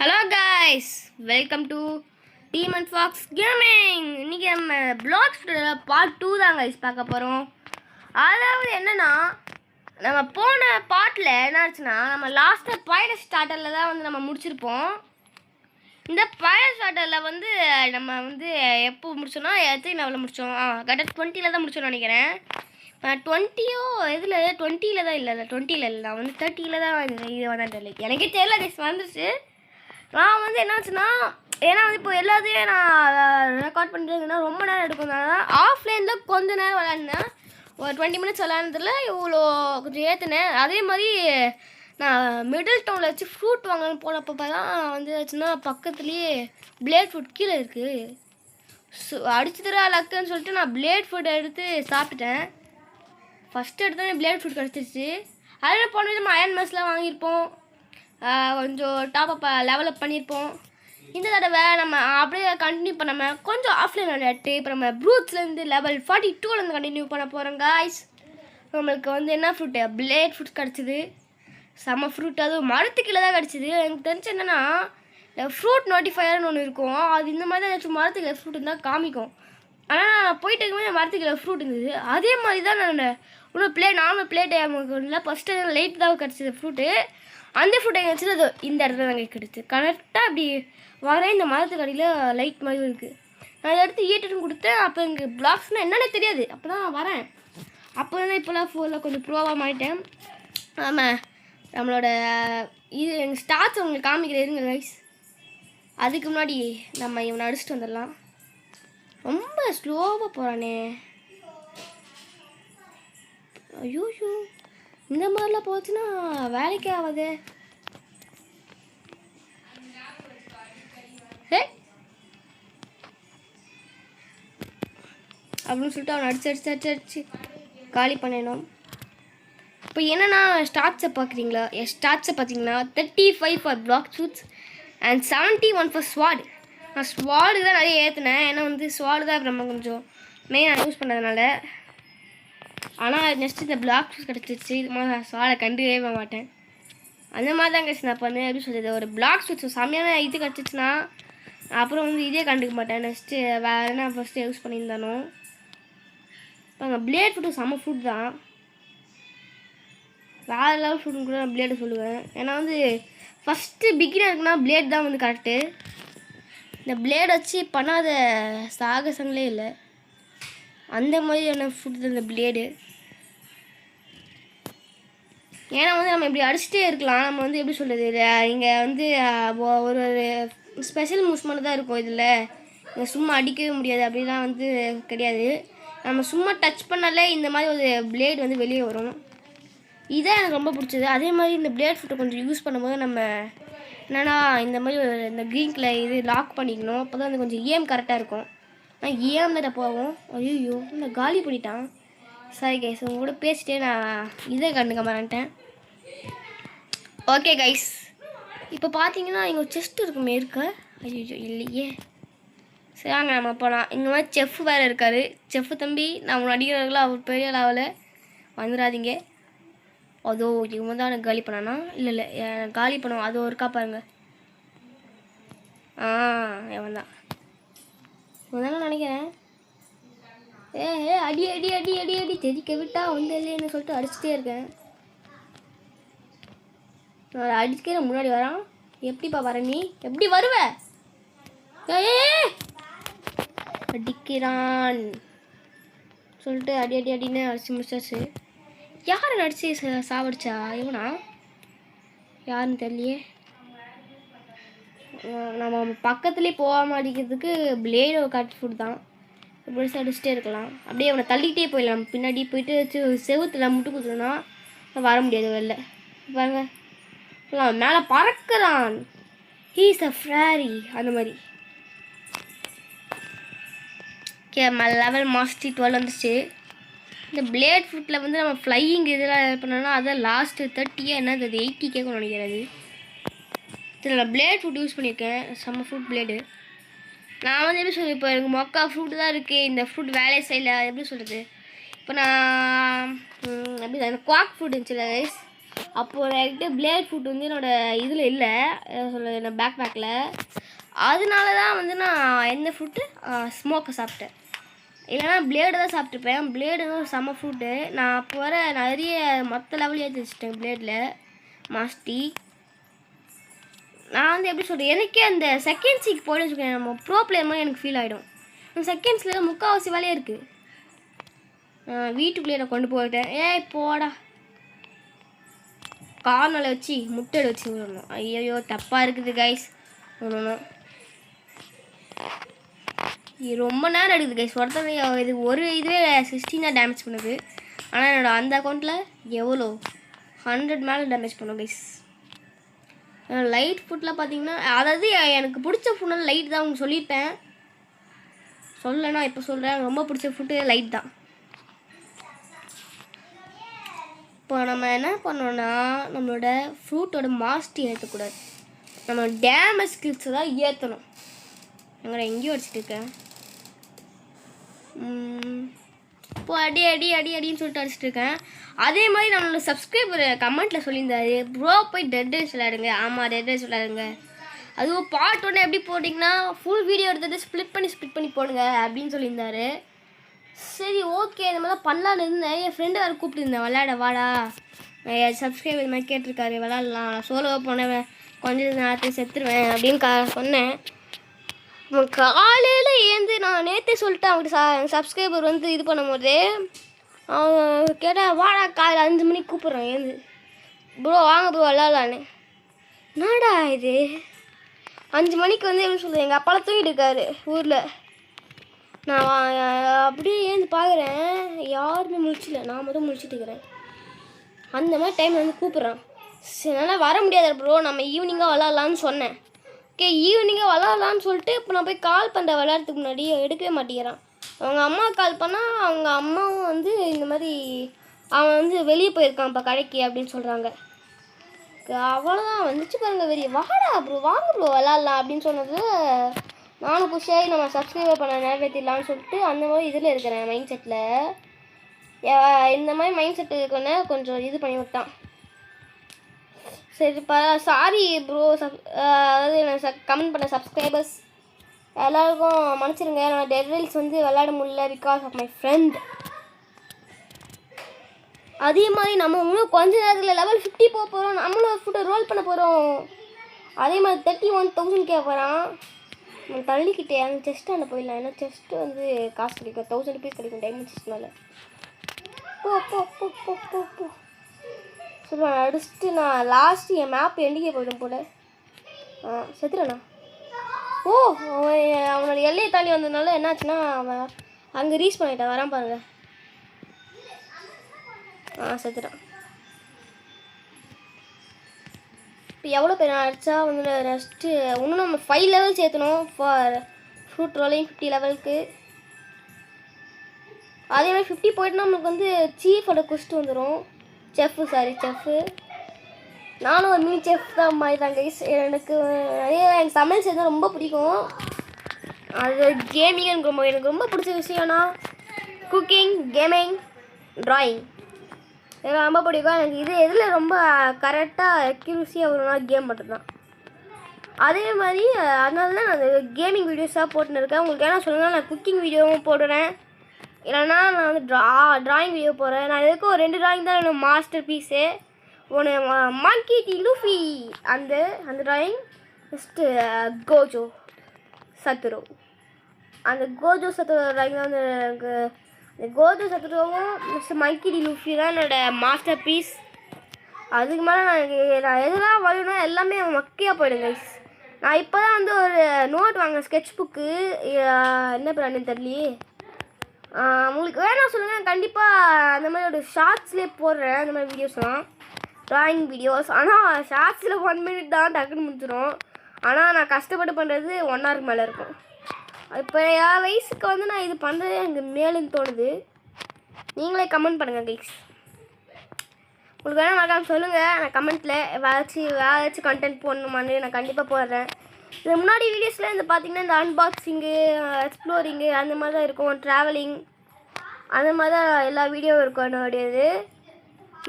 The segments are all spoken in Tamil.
Hello guys, welcome to Demon Fox gaming. இன்றைக்கி நம்ம பிளாக்ஸ் பார்ட் 2 தான் கைஸ் பார்க்க போகிறோம். அதாவது என்னென்னா, நம்ம போன பார்ட்டில் என்ன ஆச்சுன்னா, நம்ம லாஸ்ட்டாக பைரட் ஸ்டார்டரில் தான் வந்து நம்ம முடிச்சிருப்போம். இந்த பைரட் ஸ்டார்டரில் வந்து நம்ம வந்து எப்போ முடிச்சோன்னா எத்தனை லெவலில் முடித்தோம்? கரெக்டாக 20ல் தான் முடிச்சோன்னு நினைக்கிறேன். 20யோ இதில் 20ல் தான் இல்லை 20ல் இல்லை, நான் வந்து 30ல் தான் இது வந்து எனக்கே தெரியல கைஸ், வந்துருச்சு. நான் வந்து என்னாச்சுன்னா, ஏன்னா வந்து இப்போ எல்லாத்தையும் நான் ரெக்கார்ட் பண்ணிட்டு ரொம்ப நேரம் எடுக்கும். ஆஃப்லைனில் கொஞ்சம் நேரம் விளையாடினேன், ஒரு 20 மினிட்ஸ் விளையாடுறதுல இவ்வளோ கொஞ்சம் ஏற்றினேன். அதே மாதிரி நான் மிடில் டவுனில் வச்சு ஃப்ரூட் வாங்கணும்னு போனப்போ தான் வந்து ஆச்சுன்னா, பக்கத்துலேயே பிளேட் ஃபுட் கீழே இருக்குது. அடிச்சு தர லக்குன்னு சொல்லிட்டு நான் பிளேட் ஃபுட் எடுத்து சாப்பிட்டுட்டேன். ஃபஸ்ட்டு எடுத்தோடனே பிளேட் ஃபுட் கிடச்சிருச்சு. அதில் போன நம்ம அயன் மேஸ்லாம் வாங்கியிருப்போம், கொஞ்சம் டாப்அப் லெவலப் பண்ணியிருப்போம். இந்த தடவை நம்ம அப்படியே கண்டினியூ பண்ணாமல் கொஞ்சம் ஆஃப்லைன் விளையாட்டு இப்போ நம்ம ப்ரூட்ஸ்லேருந்து லெவல் 42லேருந்து கண்டினியூ பண்ண போகிறோம் காய்ஸ். நம்மளுக்கு வந்து என்ன ஃப்ரூட்டு, பிளேட் ஃப்ரூட் கிடச்சிது. செம்ம ஃப்ரூட், அதுவும் மரத்துக்கீழே தான் கிடச்சிது. எனக்கு தெரிஞ்சு என்னென்னா, ஃப்ரூட் நோட்டிஃபையர்னு ஒன்று இருக்கும், அது இந்த மாதிரி தான் ஏதாச்சும் மரத்துக்கீழே ஃப்ரூட் இருந்தால் காமிக்கும். ஆனால் நான் போயிட்டு இருக்கும்போது மரத்துக்கீழே ஃப்ரூட் இருந்தது. அதே மாதிரி தான் நான் இன்னும் நார்மல் பிளேட் இல்லை, ஃபஸ்ட்டு லைட் தான் கிடச்சிது ஃப்ரூட்டு. அந்த ஃப்ரூட் எங்கே வச்சு அது இந்த இடத்துல நாங்கள் கிடைச்சி கரெக்டாக அப்படி வரேன். இந்த மரத்துக்கு அடியில் லைட் மாதிரி இருக்குது. நான் அதை எடுத்து ஈட்டுன்னு கொடுத்தேன். அப்போ எங்களுக்கு பிளாக்ஸ்னால் என்னென்ன தெரியாது, அப்போ தான் வரேன். அப்போ தான் இப்போலாம் ஃபோனில் கொஞ்சம் ப்ரோவாக மாட்டேன். ஆமாம், நம்மளோட இது எங்கள் ஸ்டார்ட்ஸ் உங்களுக்கு காமிக்கிற இருங்க கைஸ். அதுக்கு முன்னாடி நம்ம இவனை அடிச்சுட்டு வந்துடலாம். ரொம்ப ஸ்லோவாக போகிறானே, ஐயோ இந்த மாதிரிலாம் போச்சுன்னா வேலைக்கே ஆகாது. அப்படின்னு சொல்லிட்டு அவனை அடிச்சு காலி பண்ணிடணும். இப்போ என்னென்னா, ஸ்டார்ட்ஸை பார்க்குறீங்களா? ஸ்டார்ட்ஸை பார்த்தீங்கன்னா 35 for black shoots and 71 for swat. நான் ஸ்வாடு தான் நிறைய ஏற்றினேன், ஏன்னா வந்து ஸ்வாடு தான் நம்ம கொஞ்சம் மெயினாக யூஸ் பண்ணதுனால. ஆனால் நெக்ஸ்ட் இந்த பிளாக் ஷூஸ் கிடச்சிச்சு. இது மாதிரி நான் ஸ்வாடை கண்டுக்கவே மாட்டேன். அந்த மாதிரி தான் கிடச்சி நான் பண்ணேன். எப்படி சொல்கிறது, ஒரு பிளாக் ஷூட்ஸ் செம்மையான இது கிடச்சிச்சின்னா அப்புறம் வந்து இதே கண்டுக்க மாட்டேன். நெக்ஸ்ட்டு வேறு என்ன ஃபஸ்ட்டு யூஸ் பண்ணியிருந்தானோ. அங்கே பிளேட் ஃபுட்டு செம்ம ஃபுட் தான், வேறு லெவல் ஃபுட்டுன்னு கூட நான் பிளேடு சொல்லுவேன். ஏன்னா வந்து ஃபஸ்ட்டு பிகினருக்குன்னா பிளேட் தான் வந்து கரெக்டு. இந்த பிளேட் வச்சு பண்ணாத சாகசங்களே இல்லை, அந்த மாதிரியான ஃபுட் தான் இந்த பிளேடு. ஏன்னா வந்து நம்ம இப்படி அடிச்சுட்டே இருக்கலாம். நம்ம வந்து எப்படி சொல்கிறது, இங்கே வந்து ஒரு ஸ்பெஷல் மூவ்மெண்ட் தான் இருக்கும் இதில். இங்கே சும்மா அடிக்கவே முடியாது அப்படிலாம் வந்து கிடையாது. நம்ம சும்மா டச் பண்ணாலே இந்த மாதிரி ஒரு பிளேடு வந்து வெளியே வரும். இதான் எனக்கு ரொம்ப பிடிச்சது. அதே மாதிரி இந்த பிளேட் ஃபுட்டை கொஞ்சம் யூஸ் பண்ணும்போது நம்ம என்னென்னா, இந்த மாதிரி இந்த க்ரீனில் இது லாக் பண்ணிக்கணும். அப்போ தான் அது கொஞ்சம் ஏம் கரெக்டாக இருக்கும். நான் ஏம் தான் போகும். ஐயோ நான் காலி பண்ணிட்டான். சாரி கைஸ், உங்க கூட பேசிட்டே நான் இதை கண்டுக்க மாட்டேன். ஓகே கைஸ், இப்போ பார்த்தீங்கன்னா இங்கே ஒரு செஸ்ட் இருக்குமே இருக்க. ஐயோ இல்லையே, சரி வாங்க நம்ம போகலாம். இங்கே மாதிரி செஃப் வேறு இருக்கார். செஃப் தம்பி, நான் உங்களை அடிக்கிறவர்களா அவர் பெரிய லெவலில் வந்துடாதீங்க. அதோ இவங்க தான் எனக்கு காலி பண்ணானா? இல்லை காலி பண்ணுவோம். அது ஒருக்கா பாருங்க. இவன் தான் இவன் நினைக்கிறேன். அடி அடி அடி அடி அடி தெரிக்க விட்டா வந்து இல்லைன்னு சொல்லிட்டு அடிச்சுட்டே இருக்கேன். நான் அடிச்சுக்கிற முன்னாடி வரான். எப்படிப்பா வர, நீ எப்படி வருவ? அடிக்கிறான் சொல்லிட்டு அடி அடி அடின்னு அடிச்சு முடிச்சாச்சு. யாரை நடிச்சு சாவடிச்சா? இவனா? யாருன்னு தெரியலையே. நம்ம பக்கத்துலேயே போகாமல் அடிக்கிறதுக்கு பிளேடு கட் ஃபுட் தான். இப்படி அடிச்சுட்டே இருக்கலாம். அப்படியே அவனை தள்ளிக்கிட்டே போயிடலாம். பின்னாடி போயிட்டு செவுத்தில் முட்டு குத்துனா வர முடியாது வெளில. பாருங்க, மேலே பறக்கிறான். ஹீஸ் அ ஃப்ராரி அந்த மாதிரி. லெவல் மாஸ்டரி 12 வந்துச்சு. இந்த பிளேட் ஃபுட்டில் வந்து நம்ம ஃப்ளையிங் இதெல்லாம் பண்ணோன்னா அதான் லாஸ்ட்டு 30 என்னது 80 கேட்கணும் நினைக்கிறது. இதில் நான் பிளேட் ஃபுட் யூஸ் பண்ணியிருக்கேன், செம்ம ஃப்ரூட் பிளேடு. நான் வந்து எப்படி சொல்கிறது, இப்போ எனக்கு மொக்கா ஃப்ரூட்டு தான் இருக்குது. இந்த ஃப்ரூட் வேலையை செய்யலை, எப்படி சொல்கிறது. இப்போ நான் எப்படி அந்த குவாக் ஃப்ரூட் இருந்துச்சுல்ல கைஸ், அப்போது என்கிட்ட பிளேட் ஃபுட் வந்து என்னோடய இதில் இல்லை சொல்ல என்ன பேக் பேக்கில். அதனால தான் வந்து நான் எந்த ஃப்ரூட்டு ஸ்மோக்கை சாப்பிட்டேன். இல்லைனா பிளேடு தான் சாப்பிட்ருப்பேன். பிளேடுன்னு ஒரு செம்ம ஃப்ரூட்டு. நான் அப்போ வர நிறைய மொத்த லெவல் ஏற்றி வச்சுட்டேன் பிளேடில் மாஸ்டி. நான் வந்து எப்படி சொல்கிறேன், எனக்கே அந்த செகண்ட் சீக் போய்ட்டு வச்சுக்கேன் நம்ம ப்ரோ பிளேயர் மாதிரி எனக்கு ஃபீல் ஆகிடும். செகண்ட்ஸில் முக்கால்வாசி வேலையே இருக்குது. வீட்டுக்குள்ளேயே நான் கொண்டு போயிட்டேன். போடா கார்னரில் வச்சு முட்டை வச்சு விடணும். ஐயோ தப்பாக இருக்குது கைஸ். ஒன்று ரொம்ப நேரம் எடுக்குது கைஸ். ஒருத்தனை இது ஒரு இதுவே 16 டேமேஜ் பண்ணுது. ஆனால் என்னோட அந்த அக்கௌண்ட்டில் எவ்வளோ 100 மேலே டேமேஜ் பண்ணும் கைஸ். லைட் ஃபுட்டில் பார்த்தீங்கன்னா அதாவது எனக்கு பிடிச்ச ஃபுட்னால லைட் தான் உங்களுக்கு சொல்லியிருப்பேன். சொல்லலைன்னா இப்போ சொல்கிறேன். எனக்கு ரொம்ப பிடிச்ச ஃபுட்டு லைட் தான். இப்போ நம்ம என்ன பண்ணோன்னா நம்மளோட ஃப்ரூட்டோட மாஸ்டி ஏற்றக்கூடாது. நம்ம டேமேஜ் ஸ்கில்ஸை தான் ஏற்றணும். எங்கேயோ அடிச்சுட்டு இருக்கேன். இப்போ அடி அடி அடி அடின்னு சொல்லிட்டு அடிச்சுட்டு இருக்கேன். அதே மாதிரி நம்மளோட சப்ஸ்கிரைபர் கமெண்ட்டில் சொல்லியிருந்தாரு, ப்ரோ போய் டெட் ரேஸ் விளையாடுங்க. ஆமாம் டெட் ரேஸ் விளையாடுங்க. அதுவும் பார்ட் 1 எப்படி போட்டிங்கன்னா ஃபுல் வீடியோ எடுத்துகிட்டு ஸ்ப்ளிட் பண்ணி போடுங்க அப்படின்னு சொல்லியிருந்தாரு. சரி ஓகே இந்த மாதிரி தான் பண்ணலான்னு இருந்தேன். என் ஃப்ரெண்டு வேறு கூப்பிட்டுருந்தேன் விளையாட வாடா, சப்ஸ்கிரைபர் இது மாதிரி கேட்டிருக்காரு விளையாடலாம். சோலோவாக போனேன் கொஞ்சம் நேரத்தை செத்துருவேன் அப்படின்னு சொன்னேன். காலையில் ஏந்து நான் நேற்றே சொல்லிட்டேன் அவங்கள்ட்ட சப்ஸ்கிரைபர் வந்து இது பண்ணும்போது அவன் கேட்டால் வாடா காலையில் 5 மணிக்கு கூப்பிட்றேன் ஏந்து ப்ரோ வாங்க ப்ரோ விளாட்லான்னு. என்னடா இது 5 மணிக்கு வந்து எப்படி சொல்லுது, எங்கள் அப்பாலாம் தூங்கிட்டு இருக்காரு ஊரில். நான் அப்படியே ஏந்து பார்க்குறேன் யாருமே முழிச்சில்லை, நான் மட்டும் முழிச்சிட்டு இருக்கிறேன். அந்த மாதிரி டைம் வந்து கூப்பிட்றான். சரி என்னால் வர முடியாது ப்ரோ, நம்ம ஈவினிங்காக விளாட்லான்னு சொன்னேன். ஓகே ஈவினிங்காக விளாட்லான்னு சொல்லிட்டு இப்போ நான் போய் கால் பண்ணுற விளையாடுறதுக்கு முன்னாடி எடுக்கவே மாட்டேங்கிறான். அவங்க அம்மா கால் பண்ணால் அவங்க அம்மாவும் வந்து இந்த மாதிரி அவன் வந்து வெளியே போயிருக்கான் இப்போ கடைக்கு அப்படின்னு சொல்கிறாங்க. அவ்வளோதான் வந்துச்சு பாருங்க வெளியே. வாடா ப்ரோ வாங்க ப்ரோ விளாட்லாம் அப்படின்னு சொன்னது நானும் புஷாகி நம்ம சப்ஸ்கிரைபர் பண்ண நிறைவேற்றிடலான்னு சொல்லிட்டு அந்த மாதிரி இதில் இருக்கிறேன் மைண்ட் செட்டில். இந்த மாதிரி மைண்ட் செட்டு இருக்கோன்னே கொஞ்சம் இது பண்ணி விட்டான். சரிப்பா சாரி ப்ரோ. அதாவது நான் கமெண்ட் பண்ண சப்ஸ்கிரைபர்ஸ் எல்லாருக்கும் மன்னிச்சிருங்க. நான் டெட் ரீல்ஸ் வந்து விளையாட முடியல பிகாஸ் ஆஃப் மை ஃப்ரெண்ட். அதே மாதிரி நம்ம இன்னும் கொஞ்ச நேரத்தில் லெவல் 50 போக போகிறோம். நம்மளும் ஃபுட்டை ரோல் பண்ண போகிறோம். அதே மாதிரி 31,000 கேட்க போகிறான். நம்ம தள்ளிக்கிட்டே அந்த செஸ்ட்டு அந்த போயிடலாம். ஏன்னா செஸ்ட்டு வந்து காசு கிடைக்கும், 1000 rupees கிடைக்கும் டைமண்ட் செஸ்ட்னால. போ போ போ போ போ போ சொல்லுவேன். அடிச்சுட்டு நான் லாஸ்ட்டு என் மேப் எண்டிக்கே போய்டும் போல். செத்துறேண்ணா. ஓ அவனோட எல்லையை தாண்டி வந்ததுனால என்னாச்சுன்னா அவன் அங்கே ரீச் பண்ணிட்டான். வரான் பாருங்க. செத்துட்டான். இப்போ எவ்வளோ பேர் நான் அடித்தா வந்து நெக்ஸ்ட்டு இன்னும் நம்ம 5 லெவல் சேர்த்தணும் ஃபார் ஃப்ரூட் ரோலையும் 50 லெவலுக்கு. அதே மாதிரி 50 போய்ட்டுனா நம்மளுக்கு வந்து சீஃபோட குஸ்ட்டு வந்துடும். செஃப்பு நானும் ஒரு மினி செஃப் தான் மாதிரி தான் கைஸ். எனக்கு சமையல் செய்யறது ரொம்ப பிடிக்கும். அது கேமிங் எனக்கு ரொம்ப பிடிச்ச விஷயம்னா குக்கிங், கேமிங், ட்ராயிங் எனக்கு ரொம்ப பிடிக்கும். எனக்கு இது எதில் ரொம்ப கரெக்டாக அக்யூரஸியாக வரும்னா கேம் மட்டும்தான். அதே மாதிரி அதனால தான் நான் கேமிங் வீடியோஸாக போட்டுன்னு இருக்கேன். உங்களுக்கு என்ன சொல்லுங்கள், நான் குக்கிங் வீடியோவும் போடுறேன், இல்லைனா நான் வந்து ட்ராயிங் வீடியோ போடுறேன். நான் எதுக்கும் ஒரு 2 ட்ராயிங் தான் எனக்கு மாஸ்டர் பீஸு. ஒன்று மங்கி டி லூஃபி அந்த ட்ராயிங், நெக்ஸ்ட்டு கோஜோ சத்துரோ. அந்த கோஜோ சத்துரோ ட்ராயிங் தான் எனக்கு. கோஜோ சத்துரோவும் நெக்ஸ்ட் மங்கி டி லூஃபி தான் என்னோடய மாஸ்டர் பீஸ். அதுக்கு மேலே நான் எதெல்லாம் வரணும்னா எல்லாமே மக்கியாக போயிடும் கைஸ். நான் இப்போ தான் வந்து ஒரு நோட் வாங்கினேன், ஸ்கெட்ச் புக்கு. என்ன பிராண்டுன்னு தெரியலையே. உங்களுக்கு வேணாம் சொல்லுங்கள், கண்டிப்பாக அந்த மாதிரி ஒரு ஷார்ட்ஸ்லேயே போடுறேன் அந்த மாதிரி வீடியோஸ்லாம், ட்ராயிங் வீடியோஸ். ஆனால் ஷார்ட்ஸில் 1 minute தான் டக்குன்னு முடிச்சிடும். ஆனால் நான் கஷ்டப்பட்டு பண்ணுறது 1 hour மேலே இருக்கும். இப்போ என் வயசுக்கு வந்து நான் இது பண்ணுறது எனக்கு மேலுன்னு தோணுது. நீங்களே கமெண்ட் பண்ணுங்கள் கைஸ். உங்களுக்கு வேணால் மறக்காம சொல்லுங்கள். நான் கமெண்ட்டில் வேறு கண்டென்ட் போடணுமான்னு நான் கண்டிப்பாக போடுறேன். இது முன்னாடி வீடியோஸில் இந்த பார்த்திங்கன்னா இந்த அன்பாக்சிங்கு, எக்ஸ்ப்ளோரிங்கு அந்த மாதிரி தான் இருக்கும், ட்ராவலிங் அந்த மாதிரி தான் எல்லா வீடியோவும் இருக்கும் என்னுடையது.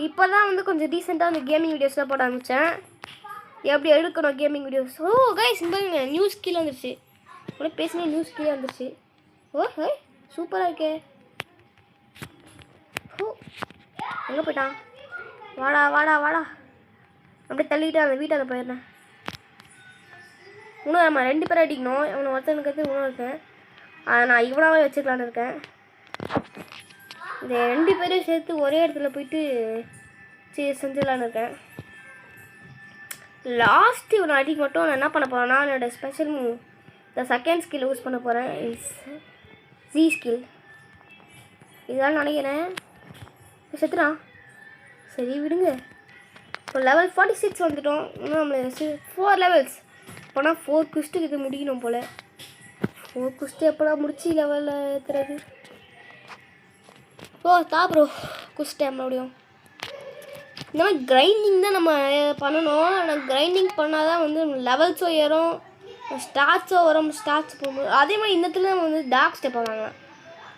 இப்போ தான் வந்து கொஞ்சம் ரீசெண்டாக அந்த கேமிங் வீடியோஸ்லாம் போட ஆரம்பித்தேன். எப்படி எடுக்கணும் கேமிங் வீடியோஸ். ஓ கைஸ் பாருங்க, நியூஸ் கீழே வந்துருச்சு. உடனே பேசினே நியூஸ் கீழே வந்துருச்சு. ஓ ஹே சூப்பராக இருக்கே. ஓ எங்கே போயிட்டான்? வாடா வாடா வாடா. அப்படியே தள்ளிட்டு அந்த வீட்டால் போயிடுறேன். இன்னும் நம்ம 2 பேரை அடிக்கணும். இவனை ஒருத்தனுக்கு இன்னும் இருக்கேன். நான் இவனாவே வச்சுக்கலான்னு இருக்கேன். இந்த 2 பேரையும் சேர்த்து ஒரே இடத்துல போயிட்டு செஞ்சிடலான்னு இருக்கேன். லாஸ்ட் இவனை அடிக்க மட்டும் நான் என்ன பண்ண போகிறேன்னா, என்னோடய ஸ்பெஷல் மூவ் இந்த செகண்ட் ஸ்கில் யூஸ் பண்ண போகிறேன். ஜி ஸ்கில் இதான் நினைக்கிறேன். செத்துறான். சரி விடுங்க. இப்போ லெவல் 46 வந்துட்டோம். இன்னும் நம்மளுக்கு 4 லெவல்ஸ். அப்போனா 4 குஸ்ட்டுக்கு இது முடிக்கணும் போல். 4 குஸ்ட்டு எப்போனா முடிச்சு லெவலில் ஏற்றுறது. ஓ ப்ரோ குஸ்ட்டு மறுபடியும் இந்த மாதிரி கிரைண்டிங் தான் நம்ம பண்ணணும். ஆனால் கிரைண்டிங் பண்ணால் தான் வந்து லெவல்ஸும் ஏறும், ஸ்டாட்ஸும் வரும். ஸ்டாட்ஸ் போகும்போது அதே மாதிரி இந்த இடத்துல நம்ம வந்து டார்க் ஸ்டெப் வாங்க.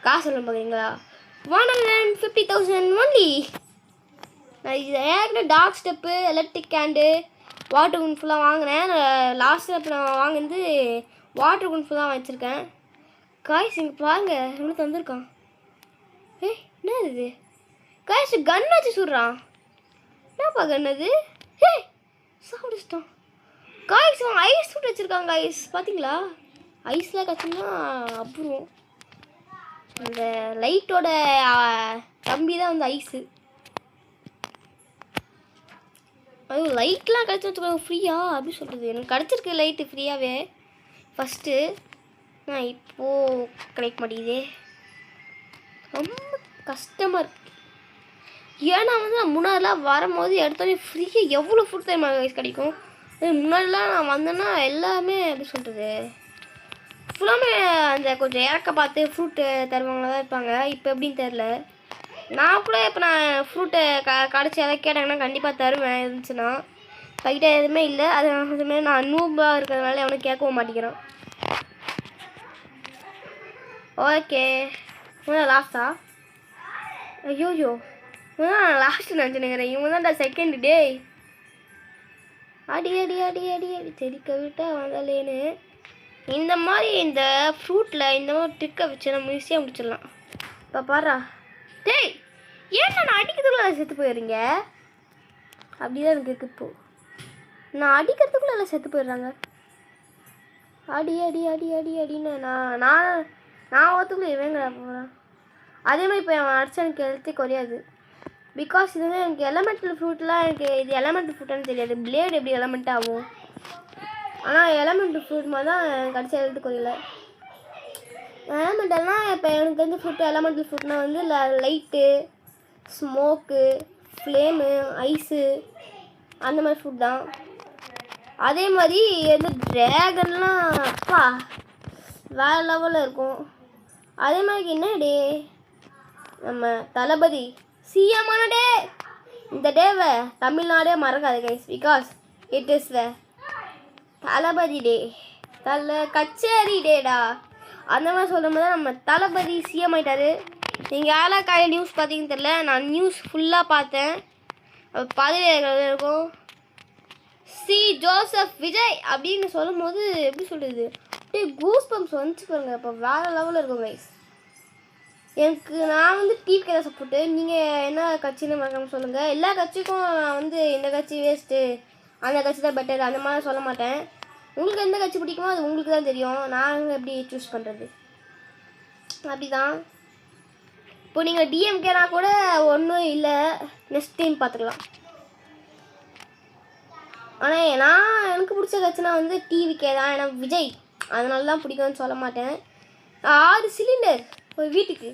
காசு எல்லாம் பார்க்குறீங்களா? 150,000 ஒன்லி. நான் இது ஏற்கனவே dark step, electric can, water gun ஃபுல்லாக வாங்கினேன். லாஸ்ட்டில் இப்போ நான் வாங்கினது வாட்டர் குன் ஃபுல்லாக வச்சுருக்கேன். காய்ஸ் இங்கே பாருங்க எவ்வளோ தந்துருக்கான். என்ன இது காய்ஸ்? கன் வச்சு சுடுறான். என்னப்பா கன் அது? சாப்பிடுச்சிட்டான். காய்ஸ் ஐஸ் சூட் வச்சுருக்காங்க. ஐஸ் பார்த்தீங்களா? ஐஸ்லாம் கற்றுனா அப்புறம் அந்த லைட்டோட தம்பி தான் வந்து ஐஸு. அதுவும் லைட்லாம் கிடச்சி வச்சுக்கோங்க ஃப்ரீயா அப்படி சொல்கிறது. எனக்கு கிடச்சிருக்கு லைட்டு ஃப்ரீயாகவே ஃபஸ்ட்டு. நான் இப்போது கிடைக்க மாட்டேங்குதே, ரொம்ப கஷ்டமாக இருக்குது. ஏன்னா வந்து நான் முன்னாடிலாம் வரும்போது எடுத்தோடனே ஃப்ரீயாக எவ்வளோ ஃபுட் டைம் கிடைக்கும். முன்னாடிலாம் நான் வந்தேன்னா எல்லாமே எப்படி சொல்கிறது, ஃபுல்லாமே அந்த கொஞ்சம் இறக்க பார்த்து ஃப்ரூட்டு தருவாங்களா தான் இருப்பாங்க. இப்போ எப்படின்னு தெரில. நான் கூட இப்போ நான் ஃப்ரூட்டை கடைச்சி எதாவது கேட்டாங்கன்னா கண்டிப்பாக தருவேன் இருந்துச்சுன்னா. கைகிட்ட எதுவுமே இல்லை. அதுமாதிரி நான் நூபாக இருக்கிறதுனால எவனும் கேட்கவும் மாட்டேங்கிறான். ஓகே லாஸ்ட்டா? ஐயோயோ நான் லாஸ்ட்டு நினச்சினுக்கிறேன். இவங்க தான் செகண்ட் டே. அடி அடி அடி அடி அடி செடிக்க விட்டால் வந்தாலேன்னு இந்த மாதிரி இந்த ஃப்ரூட்டில் இந்த மாதிரி ட்ரிக்கை வச்சு நம்ம ஈஸியாக முடிச்சிடலாம். இப்போ பாரா டேய், ஏன் நான் அடிக்கிறதுக்குள்ள செத்து போயிடுறீங்க? அப்படிதான் எனக்கு இருக்குது. இப்போது நான் அடிக்கிறதுக்குள்ள எல்லாம் செத்து போயிடுறாங்க. அடி அடி அடி அடி அடின்னு நான் ஒத்துக்குள்ள இவங்க போகிறேன். அதே மாதிரி இப்போ அவன் அடிச்சா எனக்கு ஹெல்த்தே குறையாது. பிகாஸ் இது வந்து எனக்கு எலமெண்டல் ஃப்ரூட்லாம் எனக்கு இது எலமெண்டல் ஃப்ரூட்டான்னு தெரியாது. பிளேடு எப்படி எலமெண்ட் ஆகும், ஆனால் எலமெண்டல் ஃப்ரூட் மாதிரி தான் எனக்கு அடிச்சா ஹெல்த்து குறையில. எலமெண்டல்னால் இப்போ எனக்கு வந்து ஃப்ரூட்டு எலமெண்டல் ஃப்ரூட்னால் வந்து லைட்டு, ஸ்மோக்கு, ஃப்ளேமு, ஐஸு அந்த மாதிரி ஃப்ரூட் தான். அதே மாதிரி வந்து ட்ராகன்லாம் அப்பா வேறு லெவலில் இருக்கும். அதே மாதிரி என்ன டே நம்ம தளபதி சிஎம்மான டே. இந்த டேவை தமிழ்நாடே மறக்காது guys. Because it is the Thalapathy day, கச்சேரி டேடா. அந்த மாதிரி சொல்லும் போது நம்ம தளபதி சிஎம் ஆகிட்டாரு. நீங்கள் யாரெல்லாம் காலையில் நியூஸ் பார்த்தீங்கன்னு தெரில. நான் நியூஸ் ஃபுல்லாக பார்த்தேன். பதவி இருக்கும் சி ஜோசப் விஜய் அப்படின்னு சொல்லும் போது எப்படி சொல்கிறது, அப்படியே கூஸ் பம்ப்ஸ் வந்துச்சு பாருங்க. இப்போ வேறு லெவலில் இருக்கும் கைஸ். எனக்கு நான் வந்து டிவிக்கு தான் சப்போர்ட்டு. நீங்கள் என்ன கட்சின்னு மறக்காமல் சொல்லுங்கள். எல்லா கட்சிக்கும் நான் வந்து இந்த கட்சி வேஸ்ட்டு, அந்த கட்சி தான் பெட்டர் அந்த மாதிரி சொல்ல மாட்டேன். உங்களுக்கு எந்த கட்சி பிடிக்குமோ அது உங்களுக்கு தான் தெரியும். நான் எப்படி சூஸ் பண்ணுறது அப்படி தான். இப்போ நீங்கள் டிஎம்கேனா கூட ஒன்றும் இல்லை, நெக்ஸ்ட் டைம் பார்த்துக்கலாம். ஆனால் எனக்கு பிடிச்ச கட்சினா வந்து டிவிக்கே தான். ஏன்னா விஜய் அதனால தான் பிடிக்கும்னு சொல்ல மாட்டேன். 6 சிலிண்டர் ஒரு வீட்டுக்கு,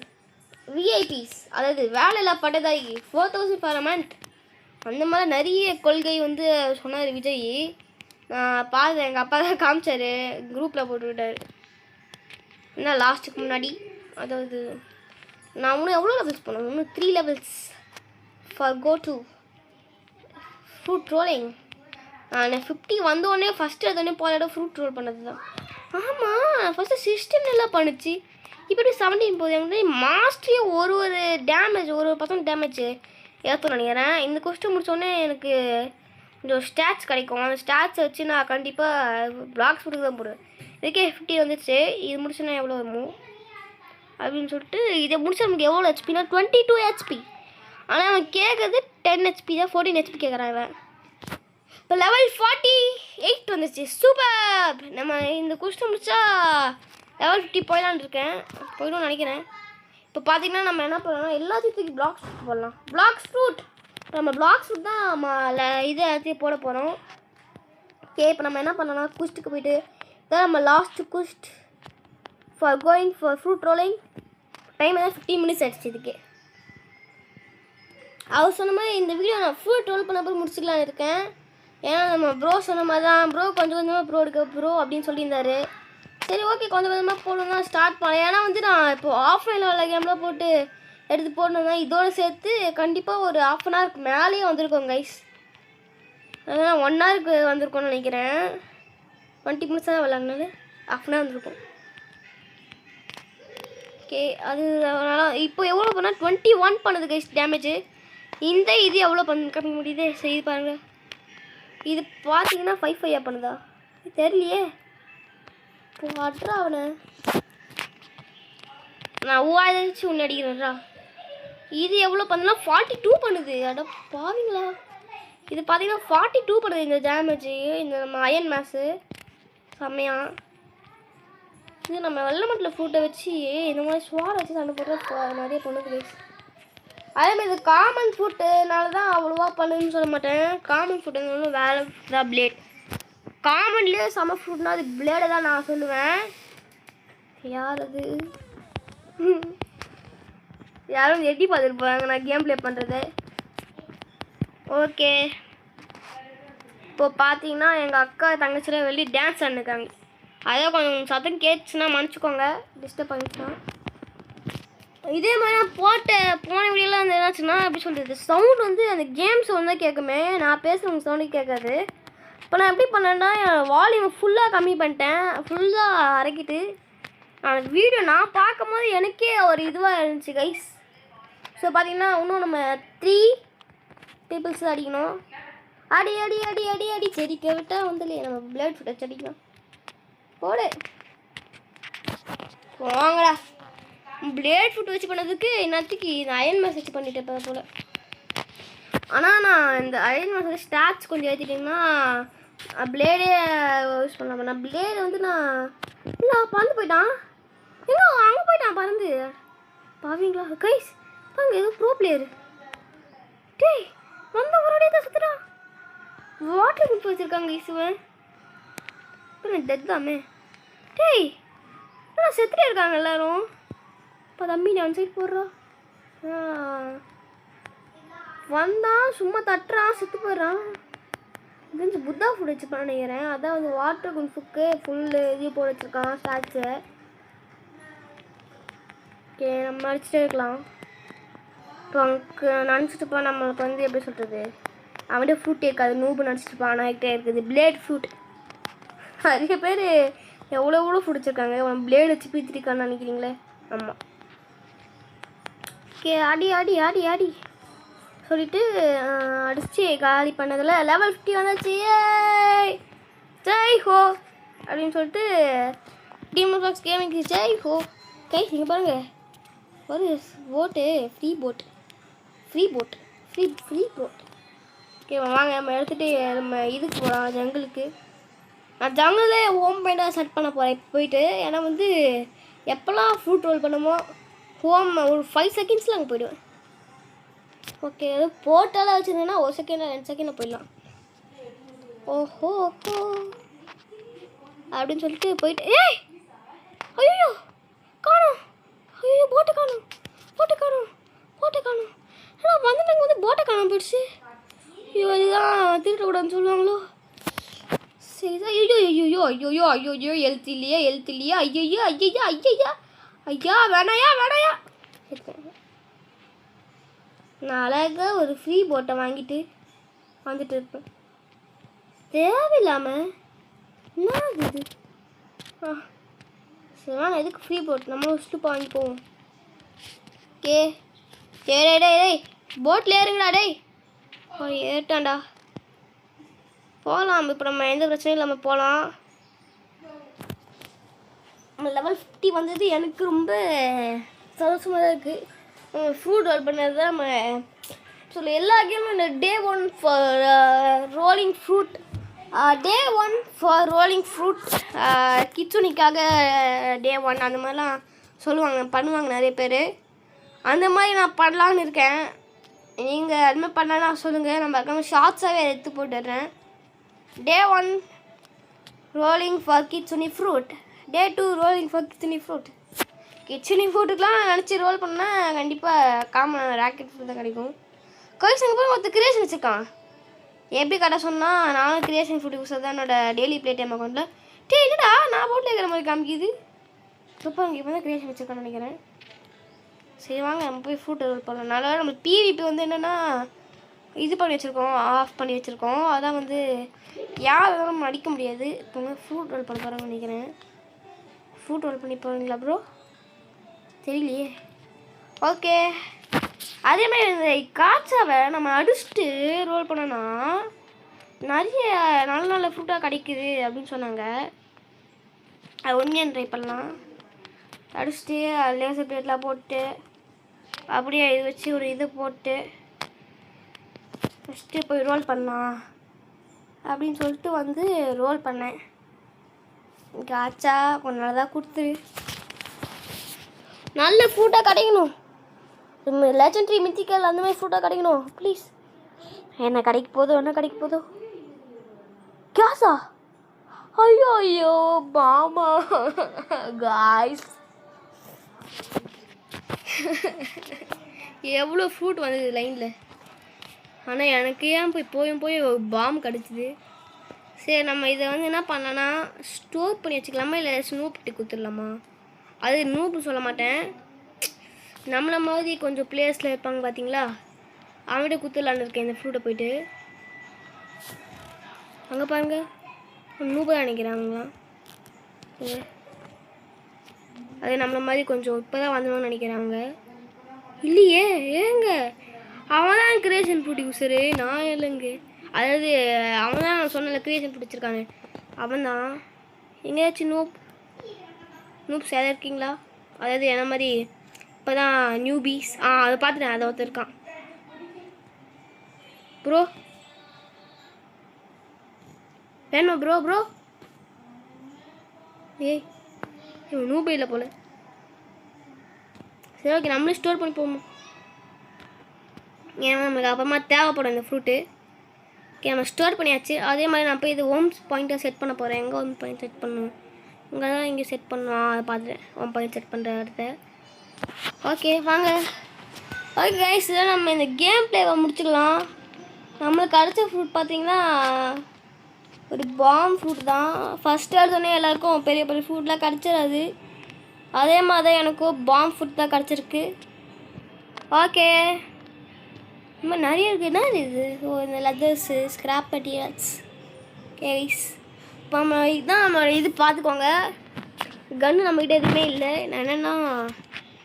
விஐபிஸ் அதாவது வேலையில்லா பட்டதாரிக்கு 4,000 per month, அந்த மாதிரி நிறைய கொள்கை வந்து சொன்னார் விஜய். நான் பார்த்தேன், எங்கள் அப்பா தான் காமிச்சார், குரூப்பில் போட்டுவிட்டார். என்ன லாஸ்ட்டுக்கு முன்னாடி, அதாவது நான் இன்னும் எவ்வளோ லெவல்ஸ் போனேன், இன்னும் 3 levels for go to fruit rolling. நான் 50 வந்தோடனே ஃபஸ்ட்டு அதோடனே போராட ஃப்ரூட் ரோல் பண்ணது தான். ஆமாம் ஃபஸ்ட்டு 16 நல்லா பண்ணுச்சு, இப்போ 17 போகுது. எனக்கு மாஸ்டரியே ஒரு டேமேஜ், ஒரு பர்சன்ட் டேமேஜ் ஏற்றணும்னு நினைக்கிறேன். இந்த கொஸ்டின் முடிச்சோடனே எனக்கு இந்த ஸ்டாட்ச் கிடைக்கும். அந்த ஸ்டாட்சை வச்சு நான் கண்டிப்பாக பிளாக்ஸ் ஃபுட்டு தான் போடுவேன். இதுக்கே 50 வந்துடுச்சு. இது முடிச்சோன்னா எவ்வளோ வருமோ அப்படின்னு சொல்லிட்டு இதை முடிச்சு நமக்கு எவ்வளோ ஹெச்பினா 22 ஹெச்பி. ஆனால் அவன் கேட்குறது 10 ஹெச்பி தான், 14 ஹெச்பி கேட்குறான் இவன். இப்போ லெவல் 48 வந்துச்சு. சூப்பர். நம்ம இந்த கொஸ்டின் முடிச்சா லெவல் 50 போயிடலான்னு இருக்கேன், போயிடும்னு நினைக்கிறேன். இப்போ பார்த்தீங்கன்னா நம்ம என்ன பண்ணலாம், எல்லாத்தையும் தூக்கி பிளாக்ஸ் ஃப்ரூட் போடலாம். பிளாக்ஸ் ஃப்ரூட் நம்ம பிளாக்ஸ் ஃப்ரூட் தான் நம்ம இது எல்லாத்தையும் போட போகிறோம். ஓகே, இப்போ நம்ம என்ன பண்ணலாம், குஸ்ட்டுக்கு போயிட்டு இதான் நம்ம last quest for going for fruit rolling. Time தான் 15 மினிட்ஸ் ஆகிடுச்சு இதுக்கே. அவர் சொன்ன மாதிரி இந்த வீடியோ நான் ஃப்ரூட் ரோல் பண்ண போய் முடிச்சுக்கலான்னு இருக்கேன். ஏன்னா நம்ம ப்ரோ சொன்ன மாதிரி தான், ப்ரோ கொஞ்சம் கொஞ்சமாக ப்ரோ எடுக்க ப்ரோ அப்படின்னு சொல்லியிருந்தாரு. சரி ஓகே, கொஞ்சம் கொஞ்சமாக போடணும் தான் ஸ்டார்ட் பண்ணேன். ஏன்னா வந்து நான் இப்போது ஆஃப்லைனில் உள்ள கேம்லாம் போட்டு எடுத்து போடணுன்னா இதோடு சேர்த்து கண்டிப்பாக ஒரு 1/2 ஹவருக்கு மேலேயே வந்திருக்கோம் கைஸ். அதனால் 1 ஹவருக்கு வந்திருக்கோன்னு நினைக்கிறேன். 20 மினிட்ஸ் தான் விளாட்னாலும் 1/2 ஹவர் வந்திருக்கும். ஓகே, அது அதனால் இப்போ எவ்வளோ பண்ணால் 21 பண்ணுது கைஸ் டேமேஜு. இந்த இது எவ்வளோ கம்மி முடியுது. சரி இது பாருங்கள், இது பார்த்தீங்கன்னா 5 பண்ணுதா தெரியலையே. இப்போ அட்ரா அவனை நான் ஊழாச்சு ஒன்று அடிக்கிறேன்ரா. இது எவ்வளோ பண்ணுதுன்னா 42 பண்ணுது. அட பாவீங்களா, இது பார்த்தீங்கன்னா 42 பண்ணுது இந்த டேமேஜு. இந்த நம்ம அயன் மேஸு செம்மையாக. இது நம்ம வெள்ளை மட்டில் ஃப்ரூட்டை வச்சு இந்த மாதிரி ஸ்வாரை வச்சு சண்டை போடுற நிறைய பொண்ணுக்கு. அதேமாதிரி இது காமன் ஃபுட்டுனால தான் அவ்வளோவா பண்ணுன்னு சொல்ல மாட்டேன். காமன் ஃபுட்டுனாலும் வேலை தான் பிளேட். காமன்லேயே செம ஃபுட்னா அது பிளேடை தான் நான் சொல்லுவேன். யார் அது, யாரும் எட்டி பார்த்துருப்பாங்க நான் கேம் ப்ளே பண்ணுறது. ஓகே, இப்போ பார்த்தீங்கன்னா எங்கள் அக்கா தங்கச்சியில் வெளியே டான்ஸ் ஆடிருக்காங்க. அதான் கொஞ்சம் சத்தம் கேட்டுச்சுன்னா மன்னிச்சிக்கோங்க, டிஸ்டர்ப் பண்ணிச்சுன்னா. இதே மாதிரி நான் போன வீடியோலாம் வந்து என்னாச்சுன்னா எப்படி சொல்கிறது, சவுண்ட் வந்து அந்த கேம் சவுண்ட் தான் கேட்குமே, நான் பேசுகிறவங்க சவுண்டு கேட்காது. இப்போ நான் எப்படி பண்ணேன்னா வால்யூம் ஃபுல்லாக கம்மி பண்ணிட்டேன், ஃபுல்லாக அரைக்கிட்டு அந்த வீடியோ நான் பார்க்கும் போது எனக்கே ஒரு இதுவாக இருந்துச்சு கைஸ். ஸோ பார்த்தீங்கன்னா இன்னும் நம்ம 3 பீப்புள்ஸ் தான் அடிக்கணும். அடி அடி அடி அடி அடி செடிக்க விட்டால் வந்து இல்லையே நம்ம பிளேட் ஃபுட் வச்சு அடிக்கலாம். போடு வாங்கடா. பிளேட் ஃபுட் வச்சு பண்ணதுக்கு என்னத்துக்கு இந்த அயன் மேஸ் வச்சு பண்ணிட்டேன் போல். ஆனால் நான் இந்த அயன் மேஸ் ஸ்டாட்ச் கொஞ்சம் ஏற்றிட்டிங்கன்னா பிளேடே யூஸ் பண்ணலாம். நான் பிளேடு வந்து நான் பறந்து போயிட்டான், ஏன்னா அங்கே போயிட்டான் பறந்து. பாவீங்களா கைஸ், பாருங்க ஏதோ ப்ரோ பிளேயரு. டேய் வந்த ஒருடைய தான் சுற்றுறான். வாட்டர் குடிச்சு வச்சுருக்காங்க ஈசுவன். இப்போ நான் டெட் தாமே. டேய் ஆனால் செத்துட்டே இருக்காங்க எல்லோரும். இப்போ தம்பி நான் சைட் போடுறான், வந்தான் சும்மா தட்டுறான் செத்து போயிடுறான். கொஞ்சம் புத்தா ஃபுட் வச்சுப்பான்னு நினைக்கிறேன். அதான் வந்து வாட்டர் குன்ஃபுக்கு ஃபுல்லு இது போட வச்சுருக்கான் ஸ்டாட்சு. ஓகே, நம்ம அடிச்சுட்டே இருக்கலாம். இப்போ அவனுக்கு நினச்சிட்டுப்பான் நம்மளுக்கு வந்து எப்படி சொல்கிறது, அவன்கிட்ட ஃப்ரூட் இருக்காது, நூபு நினச்சிட்டுப்பான். ஆனாக்கிட்டே இருக்குது பிளேட் ஃப்ரூட். நிறைய பேர் எவ்வளோ ஃப்ரூட் வச்சுருக்காங்க, அவன் பிளேடு வச்சு பீத்திருக்கான்னு நினைக்கிறீங்களே. ஆமாம். ஓகே, ஆடி ஆடி ஆடி ஆடி சொல்லிவிட்டு அடிச்சு காலி பண்ணதில் லெவல் 50 வந்தாச்சு. ஜெய் ஹோ அப்படின்னு சொல்லிட்டு demon Fox gaming Jai Ho. Guys இங்கே பாருங்கள், ஒரு போட்டு ஃப்ரீ போட். ஓகே வாங்க நம்ம எடுத்துகிட்டு நம்ம இதுக்கு போகலாம், ஜங்கிளுக்கு. நான் ஜங்கிளே ஹோம் பாயிண்டாக செட் பண்ண போகிறேன் இப்போ போயிட்டு. ஏன்னா வந்து எப்போல்லாம் ஃப்ரூட் ரோல் பண்ணுமோ ஹோம் ஒரு 5 செகண்ட்ஸில் அங்கே போயிடுவேன். ஓகே, அது போட்டாலாம் வச்சுருந்தேன்னா 1 செகண்ட் 2 செகண்டில் போயிடலாம். ஓஹோ அப்படின்னு சொல்லிட்டு போயிட்டு ஏய் ஐயோ காணும், ஐயோ போட்டை காணும். ஏன்னா வந்துட்டாங்க வந்து போட்டை காணும் போயிடுச்சு. ஐயோ இதுதான் திருடக்கூடாதுன்னு சொல்லுவாங்களோ. சரிதான். ஐயோ எழுத்து இல்லையா ஐயா வேணாயா. நான் அழகாக ஒரு ஃப்ரீ போட்டை வாங்கிட்டு வந்துட்டு இருப்பேன். தேவையில்லாமல் என்ன இது. சரி நான் எதுக்கு ஃப்ரீ போட் நம்ம வச்சுட்டு வாங்கி போவோம். ஓகே டேய் போட்டில் ஏறுங்கடா டேய். ஏறிட்டான்டா. போகலாம். இப்போ நம்ம எந்த பிரச்சனையும் இல்லாமல் போகலாம். நம்ம லெவல் 50 வந்தது எனக்கு ரொம்ப சந்தோஷமாக தான் இருக்குது. ஃப்ரூட் ரோல் பண்ணது தான் நம்ம சொல்ல எல்லா கேமும் இந்த day 1 for rolling fruit, day 1 for rolling fruit, கிச்சுனிக்காக டே 1 அந்த மாதிரிலாம் சொல்லுவாங்க, பண்ணுவாங்க நிறைய பேர். அந்த மாதிரி நான் பண்ணலான்னு இருக்கேன். நீங்கள் அது மாதிரி பண்ணலாம் சொல்லுங்கள். நம்ம இருக்காம ஷார்ட்ஸாகவே எடுத்து போட்டுடுறேன். டே 1 ரோலிங் ஃபார் கிச்சுனி ஃப்ரூட், டே 2 ரோலிங் ஃபார் கிச்சுனி ஃப்ரூட். கிச்சுனி ஃப்ரூட்டுக்கெலாம் நினச்சி ரோல் பண்ணால் கண்டிப்பாக காமன் ராக்கெட் ஃப்ரூட் தான் கிடைக்கும். கோயில்ஸ் அங்கே போய் மொத்த கிரியேஷன் வச்சுருக்கான். எப்படி கடை சொன்னால் நானும் கிரியேஷன் ஃபுட் யூஸ் தான் என்னோட டெய்லி ப்ளே டைம் அக்கௌண்ட்டில். என்னடா நான் போட்டில் இருக்கிற மாதிரி காமிக்குது. சூப்பர், அங்கே இப்போ தான் கிரியேஷன் வச்சுருக்கான்னு நினைக்கிறேன். சரி வாங்க நம்ம போய் ஃப்ரூட் ரோல் பண்ணலாம். நல்லா நம்ம பிவிபி வந்து என்னென்னா இது பண்ணி வச்சுருக்கோம், ஆஃப் பண்ணி வச்சுருக்கோம். அதான் வந்து யாரும் நம்ம அடிக்க முடியாது. இப்போ வந்து ஃப்ரூட் ரோல் பண்ண போகிறாங்கன்னு நினைக்கிறேன். ஃப்ரூட் ரோல் பண்ணி போகிறீங்களா ப்ரோ? தெரியலையே. ஓகே, அதே மாதிரி இந்த காய்ச்சாவை நம்ம அடிச்சுட்டு ரோல் பண்ணோன்னா நிறைய நல்ல நல்ல ஃப்ரூட்டாக கிடைக்குது அப்படின்னு சொன்னாங்க. அது உண்மையாக ட்ரை பண்ணலாம். அடிச்சுட்டு லேசர் பிளேட்லாம் போட்டு அப்படியே இது வச்சு ஒரு இது போட்டு ஃபஸ்ட்டு போய் ரோல் பண்ணலாம் அப்படின்னு சொல்லிட்டு வந்து ரோல் பண்ணேன். காய்ச்சா கொஞ்சம் நல்லதாக கொடுத்துரு. நல்ல ஃப்ரூட்டாக கிடைக்கணும். லெஜெண்டரி மித்திக்கல் அந்த மாதிரி ஃப்ரூட்டாக கிடைக்கணும் ப்ளீஸ். என்ன கிடைக்க போதோ கேஸா? ஐயோ ஐயோ மாமா காய்ஸ், எவ்வளோ ஃப்ரூட் வந்தது லைனில். ஆனால் எனக்கு ஏன் போய் பாம் கிடச்சிது. சரி நம்ம இதை வந்து என்ன பண்ணலான்னா ஸ்டோர் பண்ணி வச்சுக்கலாமா, இல்லை ஸ்னூப்ட்டு கொடுத்துடலாமா? அது நூப்பு சொல்ல மாட்டேன், நம்மளை மாதிரி கொஞ்சம் பிளேயர்ஸில் இருப்பாங்க பார்த்தீங்களா, அவங்ககிட்ட குத்துலான்னு இருக்கேன் இந்த ஃப்ரூட்டை. போயிட்டு அங்கே பாருங்கள், நூப்பு தான் நினைக்கிறாங்களாம். அது நம்மளை மாதிரி கொஞ்சம் இப்போ தான் வந்துடும்னு நினைக்கிறாங்க. இல்லையே, ஏங்க அவன் தான் கிரியேஷன் ஃபுட் யூஸரு, நான் இல்லைங்க. அதாவது அவன் தான் நான் சொன்னல கிரியேஷன் ஃபுட் வச்சுருக்கானே, அவன் தான். எங்கேயாச்சும் நூப்ஸ் யாராவது இருக்கீங்களா? அதாவது என்ன மாதிரி இப்போ தான் நியூபீஸ். அதை பார்த்துட்டேன், அதை ஒருத்தர் இருக்கான் ப்ரோ. வேணுமா ப்ரோ? ஏய் நூபே இல்லை போல. சரி ஓகே, நம்மளே ஸ்டோர் பண்ணி போவோம். ஏன்னா நம்மளுக்கு அப்புறமா தேவைப்படும் இந்த ஃப்ரூட்டு. ஓகே நம்ம ஸ்டோர் பண்ணியாச்சு. அதே மாதிரி நான் போய் இது ஹோம் பாயிண்ட்டை செட் பண்ண போகிறேன். எங்கே ஹோம் பாயிண்ட் செட் பண்ணணும்? இங்கே தான் இங்கே செட் பண்ணுவோம். அதை பார்த்துட்டேன் ஹோம் பாயிண்ட் செட் பண்ணுற இடத்த. ஓகே வாங்க. ஓகே கைஸ், இதில் நம்ம இந்த கேம் பிளேவை முடிச்சுக்கலாம். நம்மளுக்கு கிடைச்ச ஃப்ரூட் பார்த்திங்கன்னா ஒரு பாம் ஃப்ரூட் தான். ஃபஸ்ட்டு எடுத்தோடனே எல்லாேருக்கும் பெரிய பெரிய ஃப்ரூட்லாம் கிடச்சிடாது. அதே மாதிரி தான் எனக்கும் பாம் ஃப்ரூட் தான் கிடச்சிருக்கு. ஓகே, இந்த மாதிரி நிறைய இருக்குது. என்ன இது? இந்த லெதர்ஸு, ஸ்க்ராப் மெட்டீரியல்ஸ். கேஸ் இப்போ நம்ம இதுதான் நம்மளோட இது பார்த்துக்கோங்க. கன்று நம்மக்கிட்ட எதுவுமே இல்லை. நான் என்னென்னா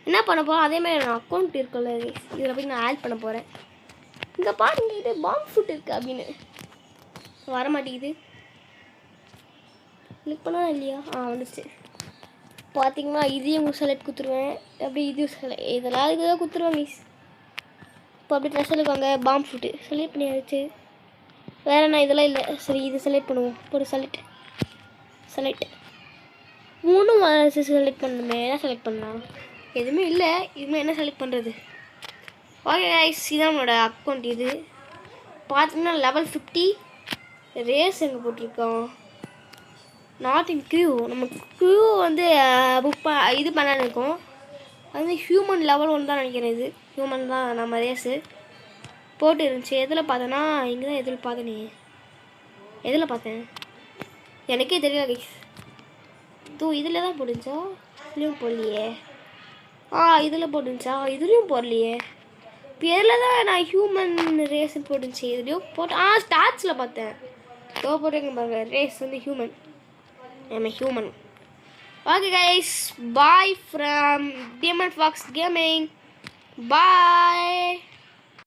என்ன பண்ண போகிறோம், அதேமாதிரி நான் அக்கௌண்ட் இருக்குல்ல இதில் போய் நான் ஆட் பண்ண போகிறேன். இங்கே பாருங்க, இது பாம் ஃப்ரூட் இருக்குது அப்படின்னு வர மாட்டேங்குது. கிளிக் பண்ணா இல்லையா? வந்துச்சு. பார்த்தீங்கன்னா இதையும் செலக்ட் கொடுத்துருவேன். அப்படி இது இதெல்லாம் இதுதான் கொடுத்துருவேன் மீஸ். இப்போ அப்படி ட்ரெஸ் வாங்க பாம் ஃப்ரூட்டு செலக்ட் பண்ணியாச்சு. வேறு என்ன இதெல்லாம் இல்லை. சரி இது செலக்ட் பண்ணுவோம். ஒரு செலக்ட் 3 செலக்ட் பண்ணணுமே. என்ன செலக்ட் பண்ணலாம்? எதுவுமே இல்லை. இதுமே என்ன செலக்ட் பண்ணுறது? ஓகே கைஸ், இதுதான் நம்மளோட அக்கௌண்ட். இது பார்த்தீங்கன்னா லெவல் 50 ரேஸ் எங்கே போட்டிருக்கோம். Not in Q. நம்ம க்யூ வந்து இது பண்ணான்னு இருக்கோம். அது வந்து ஹியூமன் லெவல் 1 தான் நினைக்கிறேன். இது ஹியூமன் தான் நம்ம ரேஸு போட்டு இருந்துச்சு. எதில் பார்த்தேன்னா இங்கே தான் எதில் பார்த்தேன் எனக்கே தெரியல கைஸ். இதில் தான் போட்டுச்சா? இதுலேயும் போடலையே. இதில் போட்டுச்சா? இதுலேயும் போடலையே. பேரில் தான் நான் ஹியூமன் ரேஸ் போட்டுச்சு. இதுலேயும் போட்டு ஸ்டார்ட்ஸில் பார்த்தேன். போட்டுங்க பாருங்க, ரேஸ் வந்து human. Human. Okay guys, bye from Demon Fox Gaming. Bye.